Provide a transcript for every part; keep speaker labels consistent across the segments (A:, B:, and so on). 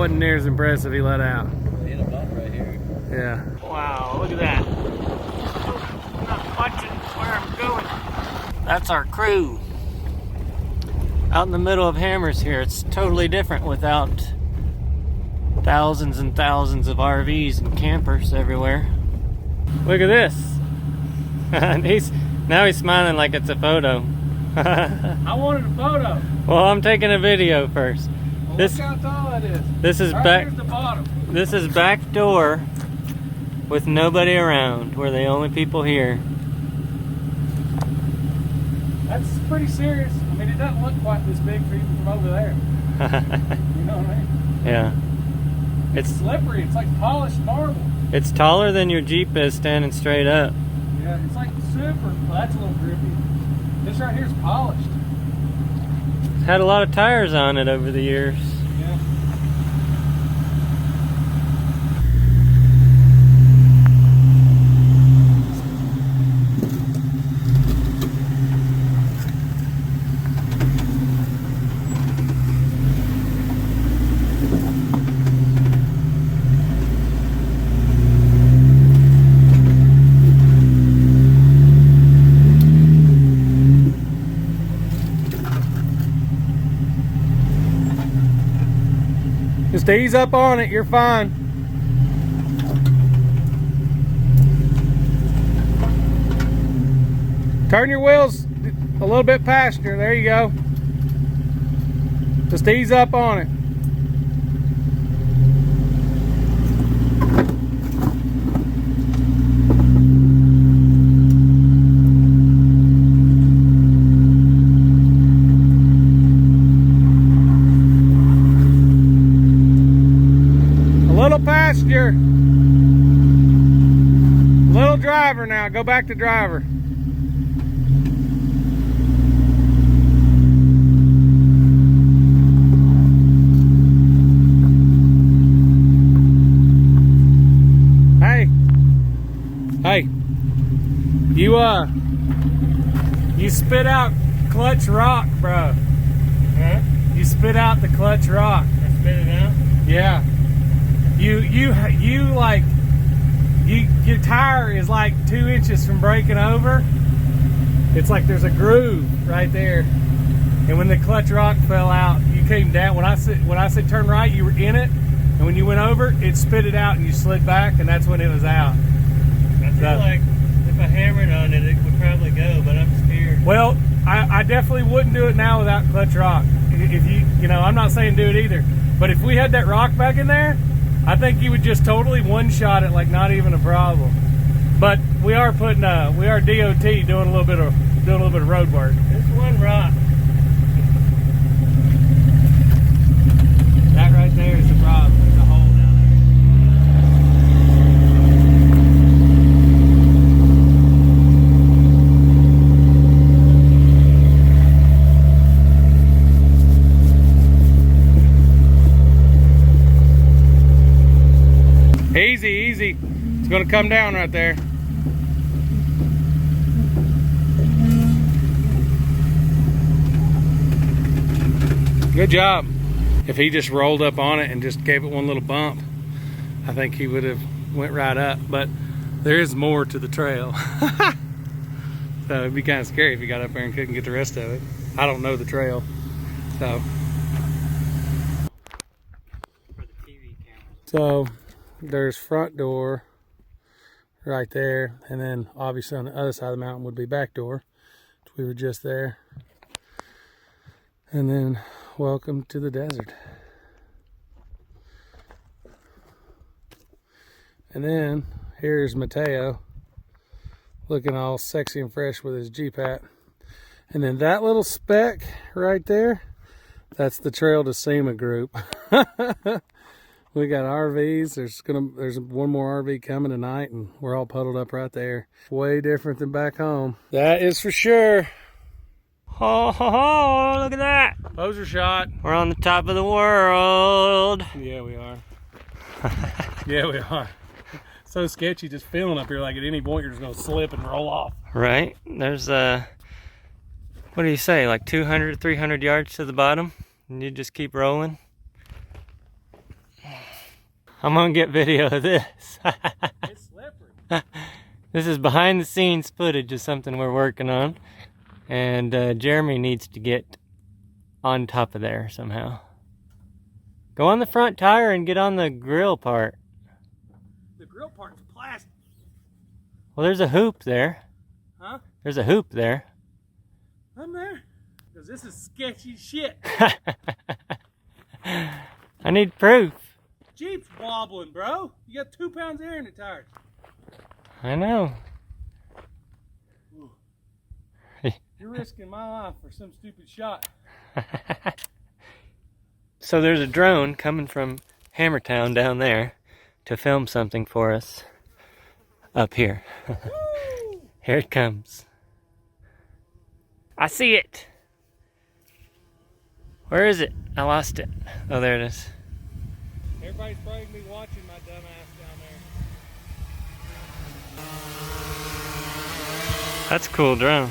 A: wasn't near as impressive. He let out.
B: Hit a bump right here.
A: Yeah. Wow, look at that. I'm not watching where I'm going. That's our crew. Out in the middle of Hammers here. It's totally different without thousands and thousands of RVs and campers everywhere. Look at this. And now he's smiling like it's a photo.
B: I wanted a photo.
A: Well, I'm taking a video first.
B: Well, look how tall that is.
A: This is
B: right,
A: back.
B: Here's the bottom.
A: This is back door with nobody around. We're the only people here.
B: That's pretty serious. I mean, it doesn't look quite this big for even from over there. You know what I mean?
A: Yeah.
B: It's slippery. It's like polished marble.
A: It's taller than your Jeep is standing straight up.
B: Yeah, it's like super. Well, that's a little grippy. This right here is polished.
A: It's had a lot of tires on it over the years.
B: Yeah.
A: Just ease up on it, you're fine. Turn your wheels a little bit past you, there you go. Just ease up on it. Passenger. Little driver now. Go back to driver. Hey. You spit out clutch rock, bro.
B: Huh?
A: You spit out the clutch rock.
B: I spit it out?
A: Yeah. Your tire is like 2 inches from breaking over. It's like there's a groove right there. And when the clutch rock fell out, you came down. When I said turn right, you were in it. And when you went over, it spit it out and you slid back, and that's when it was out.
B: I feel like if I hammered on it, it would probably go, but I'm scared.
A: Well, I definitely wouldn't do it now without clutch rock. If you know, I'm not saying do it either. But if we had that rock back in there, I think you would just totally one-shot it like not even a problem. But we are DOT doing a little bit of road work.
B: There's one rock.
A: That right there is the problem. There's a hole down there. Easy. It's gonna come down right there. Good job. If he just rolled up on it and just gave it one little bump, I think he would have went right up, but there is more to the trail. So it'd be kind of scary if he got up there and couldn't get the rest of it. I don't know the trail, so. So there's front door right there, and then obviously on the other side of the mountain would be back door, which we were just there. And then welcome to the desert. And then here's Mateo looking all sexy and fresh with his Jeep hat. And then that little speck right there, that's the Trail to SEMA group. We got RVs. There's one more RV coming tonight, and we're all puddled up right there. Way different than back home. That is for sure.
B: Ho ho ho, look at that.
A: Poser shot.
B: We're on the top of the world.
A: Yeah, we are. Yeah, we are. So sketchy just feeling up here like at any point you're just gonna slip and roll off.
B: Right. There's what do you say, like 200, 300 yards to the bottom? And you just keep rolling.
A: I'm gonna get video of this.
B: It's slippery.
A: This is behind the scenes footage of something we're working on. And Jeremy needs to get on top of there somehow. Go on the front tire and get on the grill part.
B: The grill part's plastic.
A: Well, there's a hoop there.
B: Huh?
A: There's a hoop there.
B: I'm there. Because this is sketchy shit.
A: I need proof.
B: Jeep's wobbling, bro. You got 2 pounds of air in the tires.
A: I know.
B: You're risking my life for some stupid shot.
A: So there's a drone coming from Hammertown down there to film something for us up here. Here it comes. I see it. Where is it? I lost it. Oh, there it is.
B: Everybody's probably gonna be watching my dumb ass down there.
A: That's a cool drone.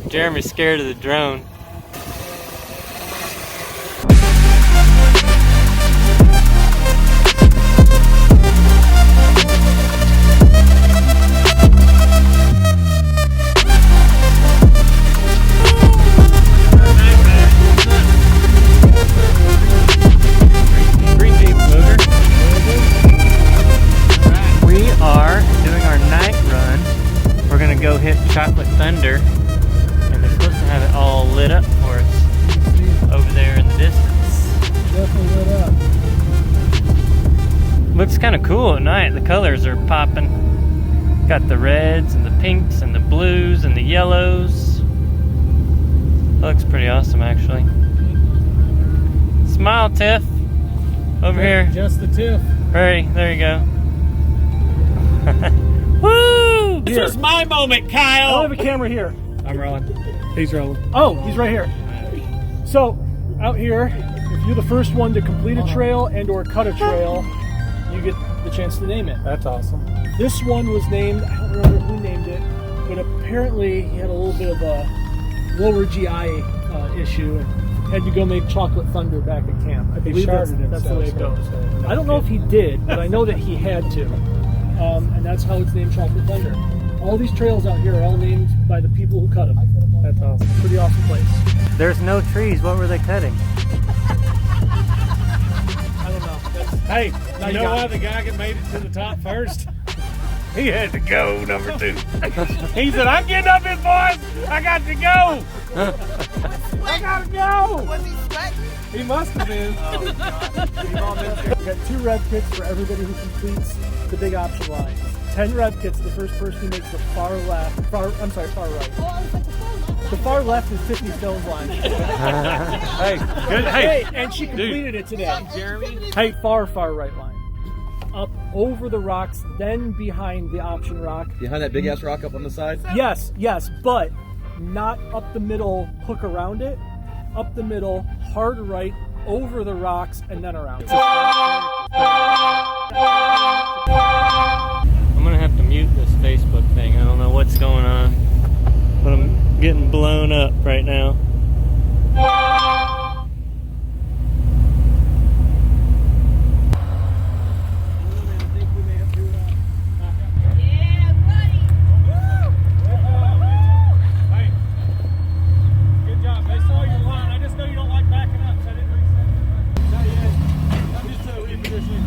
A: Jeremy's scared of the drone. BleepinJeep motor. We are doing our night run. We're gonna go hit Chocolate Thunder. Have it all lit up for us over there in the distance.
B: Definitely lit up.
A: Looks kind of cool at night. The colors are popping. Got the reds and the pinks and the blues and the yellows. Looks pretty awesome, actually. Smile, Tiff. Over here.
B: Just the Tiff.
A: Ready? There you go. Woo!
B: This is my moment, Kyle.
C: I don't have a camera here.
B: I'm rolling. He's rolling.
C: Oh, he's right here. So, out here, if you're the first one to complete a trail and or cut a trail, you get the chance to name it.
B: That's awesome.
C: This one was named, I don't remember who named it, but apparently he had a little bit of a lower GI issue and had to go make Chocolate Thunder back at camp. I believe that's the way it goes. I don't know if he did, but I know that he had to. And that's how it's named Chocolate Thunder. All these trails out here are all named by the people who cut them.
B: That's awesome.
C: Pretty awesome place.
A: There's no trees. What were they cutting?
C: I don't know.
B: Hey,
C: Now
B: you
C: you
B: know
C: got
B: why
C: it.
B: the guy that made it to the top first?
A: He had to go, number 2.
B: He said, I'm getting up here, boys. I got to go. I got to go.
D: Was he sweating?
B: He must have been.
C: We got 2 rev kits for everybody who completes the big option line. 10 rev kits, the first person who makes the far right. The far left is 50 Stone's line.
B: Hey, good.
C: Hey, and she completed it today.
B: Jeremy.
C: Hey, far right line. Up over the rocks, then behind the option rock.
D: Behind that big ass rock up on the side?
C: Yes, but not up the middle, hook around it. Up the middle, hard right, over the rocks, and then around.
A: I'm gonna have to mute this Facebook thing. I don't know what's going on, but I'm getting blown up right now.
B: Good job. They saw your line. I just know you don't like backing up, so I didn't reset it. Not yet. I'm just in position.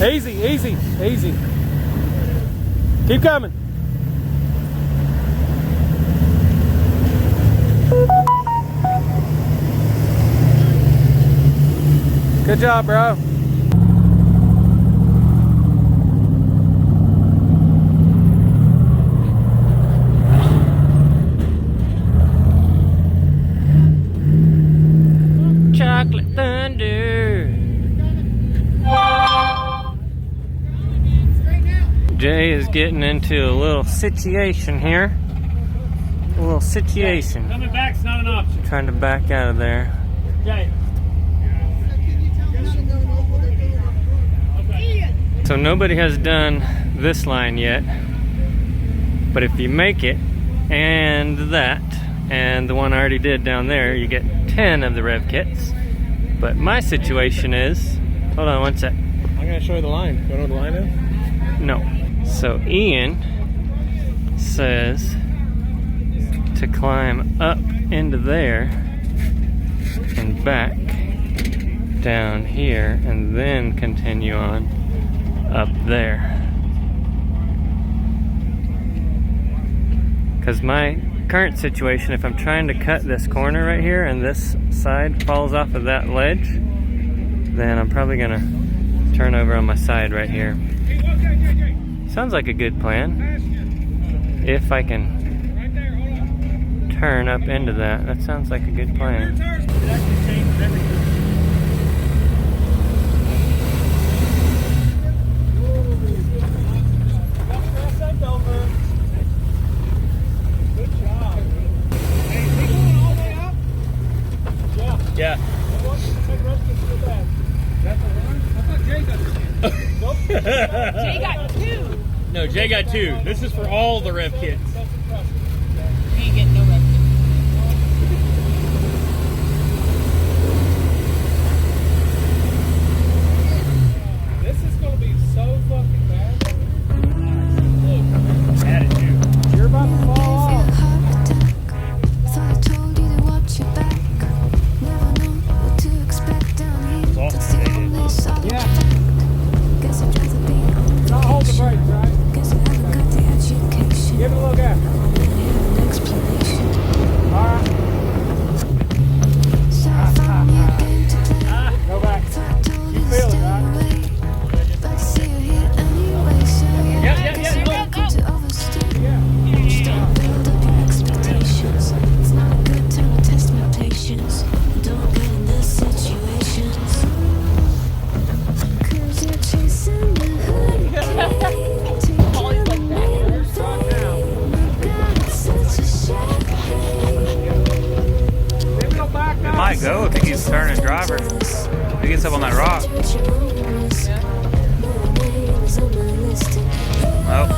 C: Easy, easy, easy. Keep coming. Good job, bro.
A: Jay is getting into a little situation here. A little situation.
B: Coming back's not an option.
A: Trying to back out of there.
B: Okay.
A: So nobody has done this line yet. But if you make it, and that, and the one I already did down there, you get 10 of the rev kits. But my situation is, hold on one sec.
C: I'm gonna show you the line. You know what the line is?
A: No. So Ian says to climb up into there and back down here and then continue on up there. Because my current situation, if I'm trying to cut this corner right here and this side falls off of that ledge, then I'm probably gonna turn over on my side right here. Sounds like a good plan. If I can turn up into that, that sounds like a good plan.
B: Yeah.
E: Jay got 2.
B: No, Jay got 2. This is for all the rev kits.
E: He ain't getting no rest.
B: This is gonna be so fucking bad. Look, attitude. You're about to fall off. Yeah. Don't hold the brakes, right? Give it a little gap. Alright. Go back. You feel it, right? Yep.
F: It might go if he keeps turning driver. If he gets up on that rock. Nope.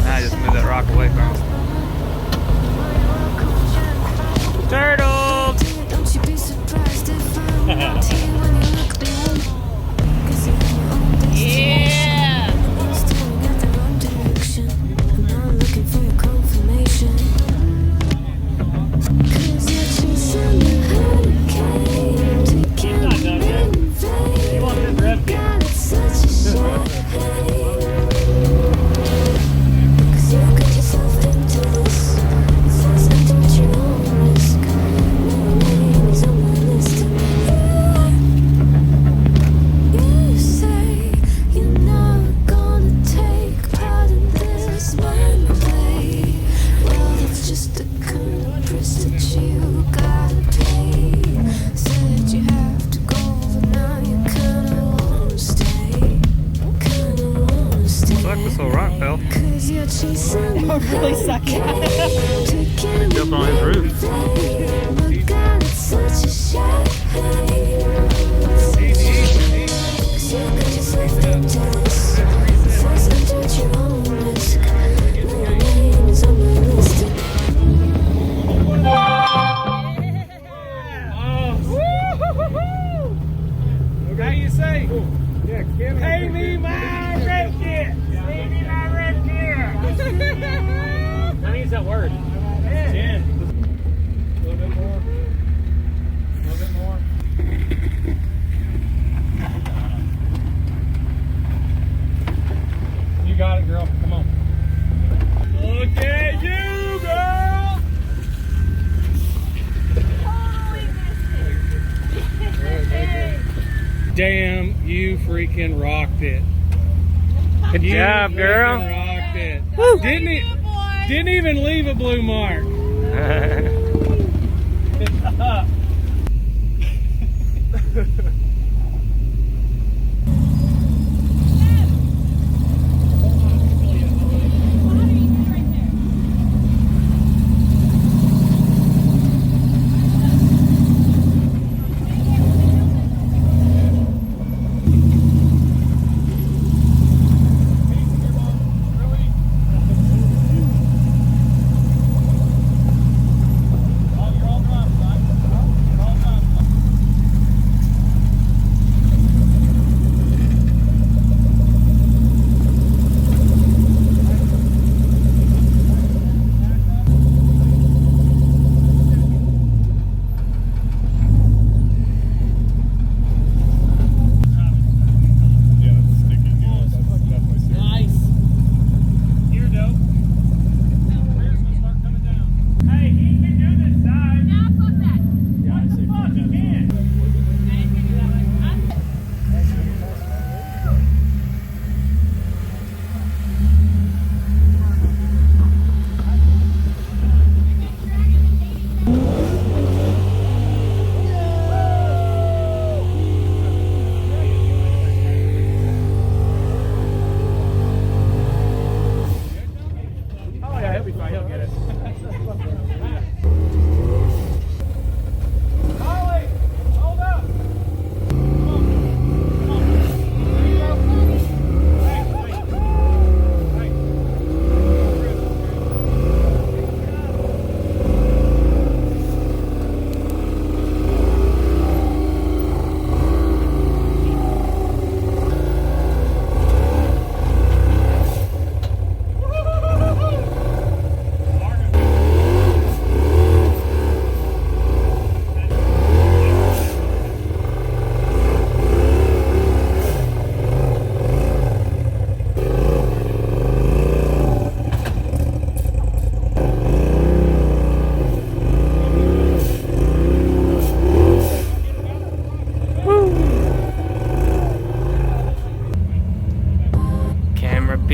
F: Now just move that rock away from him. Turtle!
E: Yeah.
B: He's not done yet. He wants his rev kit.
F: Suck this little rock fell.
E: I'm really sucking at it.
F: Jumped on his roof.
B: How you say? Pay me my rev kit. Pay me my rev kit. How many is that word? 10. A little bit more. A little bit more. You got it, girl. Come on. Look at you, girl. Damn, you freaking rocked it.
A: Good
B: You
A: job, girl.
B: freaking rocked it.
A: Woo.
B: Didn't even leave a blue mark.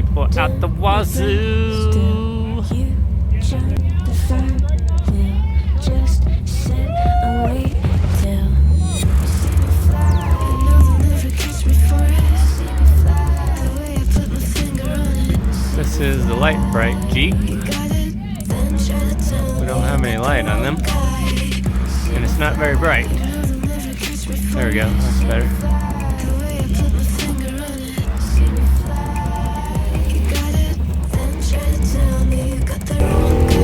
A: people out the wazoo.
E: You jump the fire, they'll just sit and wait till you see me fly. You know they'll never catch me for it. See me fly, the way I put my finger on it.
A: This is the light bright Jeep.
E: You got it, then try to tell
A: We don't have any light on them, and it's not very bright. There we go, that's better.
E: the way I put my finger on it. See me fly, you got it, then try to tell me you got the wrong guy.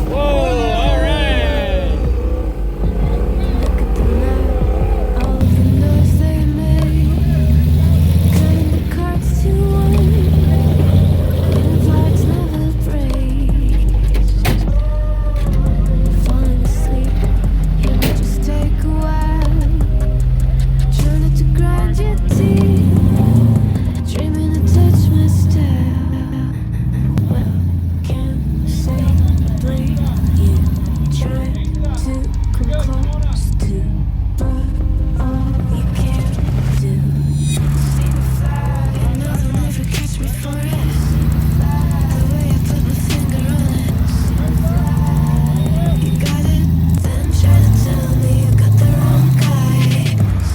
A: Whoa, alright!
E: Look at them now, all of the noise they make. Cutting the cards to one, and hearts never break. Falling asleep, it may just take a while. Trying not to grind your teeth, dreaming to touch my style. Well, can't safely you try to come close to, but all you can do. See me fly, you know they'll never catch me for it. See me fly, the way I put my finger on it. See me fly, you got it, then try to tell me you got the wrong guy.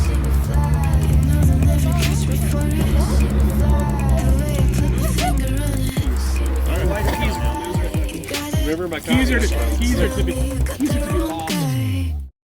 E: See me fly, you know they'll never catch me for it. See me fly, the way I put my finger on it. See me fly, you got it,
C: Keys are to be lost.